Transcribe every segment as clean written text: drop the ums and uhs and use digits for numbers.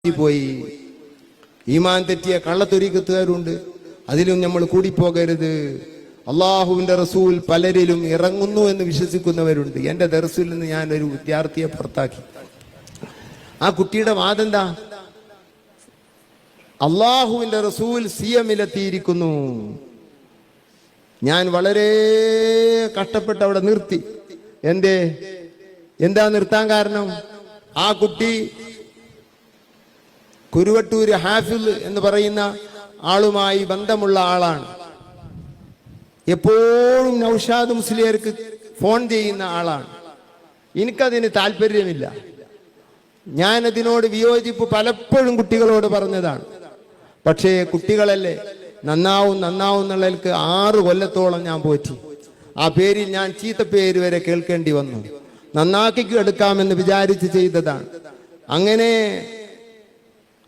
പോയി. ഈമാൻ തെറ്റിയ കള്ളത്തൊരീക്കത്തുകാരുണ്ട്, അതിലും നമ്മൾ കൂടിപ്പോകരുത്. അള്ളാഹുവിന്റെ റസൂൽ പലരിലും ഇറങ്ങുന്നു എന്ന് വിശ്വസിക്കുന്നവരുണ്ട്. എന്റെ ദർസിൽ നിന്ന് ഞാൻ ഒരു വിദ്യാർത്ഥിയെ പുറത്താക്കി. ആ കുട്ടിയുടെ വാദം എന്താ? അള്ളാഹുവിന്റെ റസൂൽ സിയമിലെത്തിയിരിക്കുന്നു. ഞാൻ വളരെ കഷ്ടപ്പെട്ട് അവിടെ നിർത്തി. എന്താ നിർത്താൻ കാരണം? ആ കുട്ടി കുരുവട്ടൂര് ഹാഫിൽ എന്ന് പറയുന്ന ആളുമായി ബന്ധമുള്ള ആളാണ്. എപ്പോഴും നൗഷാദ് മുസ്ലിയർക്ക് ഫോൺ ചെയ്യുന്ന ആളാണ്. എനിക്കതിന് താല്പര്യമില്ല. ഞാനതിനോട് വിയോജിപ്പ് പലപ്പോഴും കുട്ടികളോട് പറഞ്ഞതാണ്. പക്ഷേ കുട്ടികളല്ലേ, നന്നാവും എന്നുള്ളതിൽക്ക് 6 കൊല്ലത്തോളം ഞാൻ പോറ്റി. ആ പേരിൽ ഞാൻ ചീത്തപ്പേര് വരെ കേൾക്കേണ്ടി വന്നു. നന്നാക്കി എടുക്കാമെന്ന് വിചാരിച്ച് ചെയ്തതാണ്. അങ്ങനെ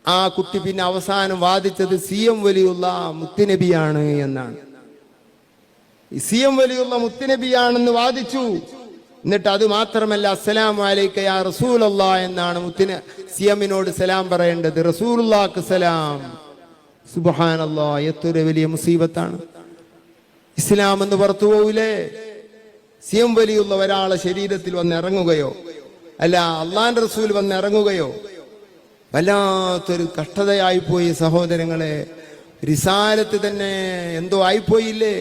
ആ കുട്ടി പിന്നെ അവസാനം വാദിച്ചത് സിയം വലിയുള്ള മുത്തുനബിയാണ് എന്നാണ്. സിയം വലിയുള്ള മുത്തുനബിയാണെന്ന് വാദിച്ചു. എന്നിട്ട് അത് മാത്രമല്ല, അസ്സലാമു അലൈക യാ റസൂലല്ലാഹ് എന്നാണ് സിയമിനോട് സലാം പറയേണ്ടത്. റസൂലുള്ളാഹിക്ക് സലാം. സുബ്ഹാനല്ലാഹ്, എത്ര വലിയ മുസീബത്താണ്. ഇസ്ലാം എന്ന് പുറത്തു പോവില്ലേ? സിയം വലിയുള്ള ഒരാളെ ശരീരത്തിൽ വന്ന് ഇറങ്ങുകയോ അല്ല അള്ളാന്റെ റസൂൽ വന്ന് ഇറങ്ങുകയോ വല്ലാത്തൊരു കഷ്ടതയായിപ്പോയി സഹോദരങ്ങളെ. റിസാലത്ത് തന്നെ എന്തോ ആയിപ്പോയില്ലേ?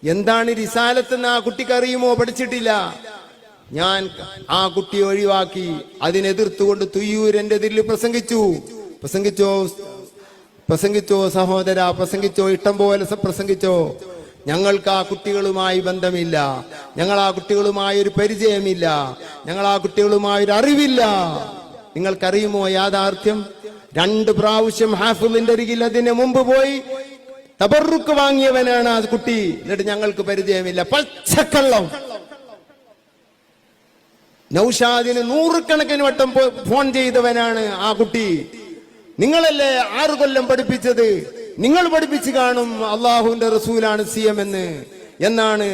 എന്താണ് റിസാലത്ത് എന്ന് ആ കുട്ടിക്ക് അറിയുമോ? പഠിച്ചിട്ടില്ല. ഞാൻ ആ കുട്ടിയെ ഒഴിവാക്കി. അതിനെതിർത്തുകൊണ്ട് തുയ്യൂരന്റെ എതിരിൽ പ്രസംഗിച്ചോ സഹോദര, പ്രസംഗിച്ചോ, ഇഷ്ടം പോലെ പ്രസംഗിച്ചോ. ഞങ്ങൾക്ക് ആ കുട്ടികളുമായി ബന്ധമില്ല, ഞങ്ങൾ ആ കുട്ടികളുമായി ഒരു പരിചയമില്ല, ഞങ്ങൾ ആ കുട്ടികളുമായി ഒരു അറിവില്ല. നിങ്ങൾക്കറിയുമോ യാഥാർത്ഥ്യം? 2 പ്രാവശ്യം ഹാഫിളിന്റെ അരികിൽ അതിന് മുമ്പ് പോയി തബറുക്ക് വാങ്ങിയവനാണ് ആ കുട്ടി. എന്നിട്ട് ഞങ്ങൾക്ക് പരിചയമില്ല. പച്ചക്കള്ളം. നൗഷാദിന് 100 കണക്കിന് വട്ടം ഫോൺ ചെയ്തവനാണ് ആ കുട്ടി. നിങ്ങളല്ലേ 6 കൊല്ലം പഠിപ്പിച്ചത്? നിങ്ങൾ പഠിപ്പിച്ചു കാണും അള്ളാഹുവിന്റെ റസൂലാണ് സിയം എന്നാണ്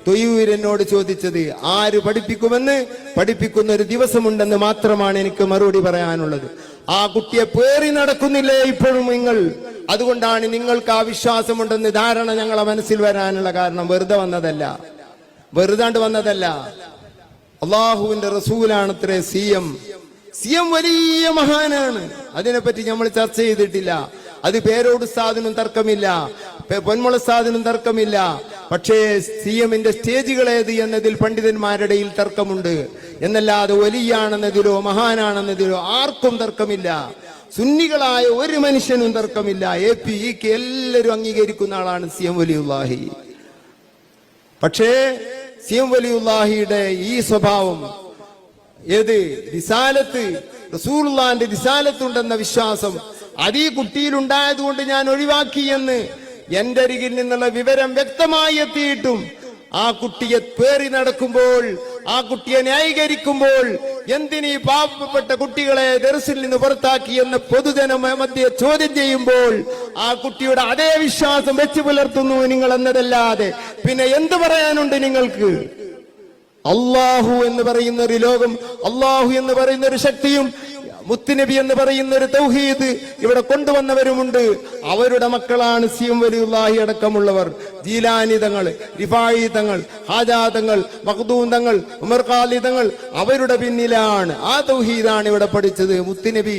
തൊയ്യൂരനോട് ചോദിച്ചത്. ആര് പഠിപ്പിക്കുമെന്ന്? പഠിപ്പിക്കുന്ന ഒരു ദിവസമുണ്ടെന്ന് മാത്രമാണ് എനിക്ക് മറുപടി പറയാനുള്ളത്. ആ കുട്ടിയെ പേറി നടക്കുന്നില്ലേ ഇപ്പോഴും നിങ്ങൾ? അതുകൊണ്ടാണ് നിങ്ങൾക്ക് ആ വിശ്വാസമുണ്ടെന്ന് ധാരണ ഞങ്ങളെ മനസ്സിൽ വരാനുള്ള കാരണം. വെറുതെ വന്നതല്ല. അള്ളാഹുവിന്റെ റസൂലാണത്രേ സിയം. സിയം വലിയ മഹാനാണ്. അതിനെപ്പറ്റി നമ്മൾ ചർച്ച ചെയ്തിട്ടില്ല. അത് പേരോട് സാധനം തർക്കമില്ല, പൊന്മുള സാധനം തർക്കമില്ല. പക്ഷേ സിയമിന്റെ സ്റ്റേജുകൾ ഏത് എന്നതിൽ പണ്ഡിതന്മാരുടെ തർക്കമുണ്ട്. എന്നല്ലാതെ വലിയാണെന്നതിലോ മഹാനാണെന്നതിലോ ആർക്കും തർക്കമില്ല. സുന്നികളായ ഒരു മനുഷ്യനും തർക്കമില്ല. AP EK എല്ലാവരും അംഗീകരിക്കുന്ന ആളാണ് സിയം വലിയുല്ലാഹി. പക്ഷേ സിയം വലിയുല്ലാഹിയുടെ ഈ സ്വഭാവം റിസാലത്ത്, റസൂലുള്ളാഹിന്റെ റിസാലത്തുണ്ടെന്ന വിശ്വാസം അത് ഈ കുട്ടിയിലുണ്ടായതുകൊണ്ട് ഞാൻ ഒഴിവാക്കി എന്ന് എന്റെ അരികിൽ നിന്നുള്ള വിവരം വ്യക്തമായി എത്തിയിട്ടും ആ കുട്ടിയെ പേറി നടക്കുമ്പോൾ, ആ കുട്ടിയെ ന്യായീകരിക്കുമ്പോൾ, എന്തിനീ പാവപ്പെട്ട കുട്ടികളെ ദർസിൽ നിന്ന് പുറത്താക്കി എന്ന് പൊതുജന മധ്യേ ചോദ്യം ചെയ്യുമ്പോൾ ആ കുട്ടിയുടെ അതേ വിശ്വാസം വെച്ച് പുലർത്തുന്നു നിങ്ങൾ എന്നതല്ലാതെ പിന്നെ എന്ത് പറയാനുണ്ട് നിങ്ങൾക്ക്? അള്ളാഹു എന്ന് പറയുന്ന ഒരു ലോകം, അള്ളാഹു എന്ന് പറയുന്ന ഒരു ശക്തിയും മുത്തുനബി എന്ന് പറയുന്ന ഒരു തൗഹീദ് ഇവിടെ കൊണ്ടുവന്നവരുമുണ്ട്. അവരുടെ മക്കളാണ് സിയം വലിയുല്ലാഹി അടക്കമുള്ളവർ. ജീലാനി തങ്ങൾ, റിഫായി തങ്ങൾ, ഹാജാ തങ്ങൾ, മഖ്ദൂം തങ്ങൾ, ഉമർ ഖാലി തങ്ങൾ അവരുടെ പിന്നിലാണ്. ആ തൗഹീദാണ് ഇവിടെ പഠിച്ചത്. മുത്തുനബി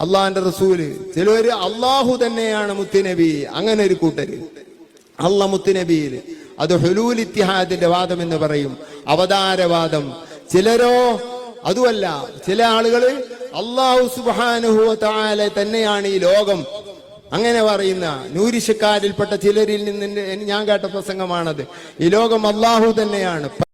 അള്ളാന്റെ റസൂല്. ചിലര് അള്ളാഹു തന്നെയാണ് മുത്തുനബി. അങ്ങനെ ഒരു കൂട്ടര് മുത്തുനബിയിൽ അത് ഹുലൂൽ ഇത്തിഹാദിന്റെ വാദം എന്ന് പറയും, അവതാരവാദം. ചിലരോ അതുമല്ല, ചില ആളുകള് അല്ലാഹു സുബ്ഹാനഹു വ തആല തന്നെയാണ് ഈ ലോകം അങ്ങനെ പറയുന്ന നൂരിശക്കാരിൽപ്പെട്ട ചിലരിൽ നിന്ന് ഞാൻ കേട്ട പ്രസംഗമാണത്. ഈ ലോകം അല്ലാഹു തന്നെയാണ്.